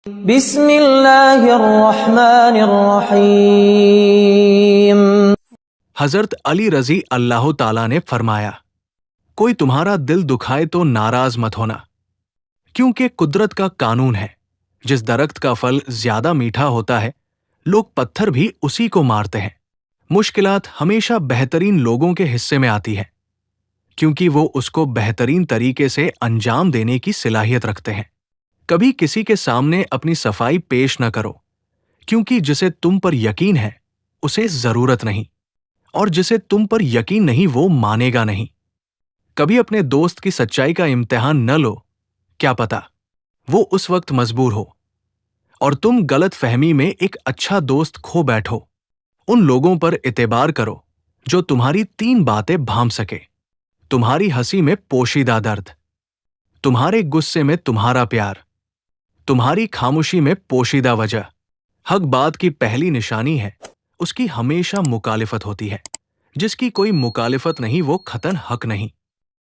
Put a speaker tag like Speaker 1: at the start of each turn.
Speaker 1: بسم اللہ الرحمن الرحیم۔
Speaker 2: حضرت علی رضی اللہ تعالیٰ نے فرمایا، کوئی تمہارا دل دکھائے تو ناراض مت ہونا، کیونکہ قدرت کا قانون ہے، جس درخت کا پھل زیادہ میٹھا ہوتا ہے لوگ پتھر بھی اسی کو مارتے ہیں۔ مشکلات ہمیشہ بہترین لوگوں کے حصے میں آتی ہے، کیونکہ وہ اس کو بہترین طریقے سے انجام دینے کی صلاحیت رکھتے ہیں۔ کبھی کسی کے سامنے اپنی صفائی پیش نہ کرو، کیونکہ جسے تم پر یقین ہے اسے ضرورت نہیں، اور جسے تم پر یقین نہیں وہ مانے گا نہیں۔ کبھی اپنے دوست کی سچائی کا امتحان نہ لو، کیا پتا وہ اس وقت مجبور ہو اور تم غلط فہمی میں ایک اچھا دوست کھو بیٹھو۔ ان لوگوں پر اعتبار کرو جو تمہاری 3 باتیں بھانپ سکے: تمہاری ہنسی میں پوشیدہ درد، تمہارے غصے میں تمہارا پیار، تمہاری خاموشی میں پوشیدہ وجہ۔ حق بات کی پہلی نشانی ہے اس کی ہمیشہ مخالفت ہوتی ہے، جس کی کوئی مخالفت نہیں وہ قطعاً حق نہیں۔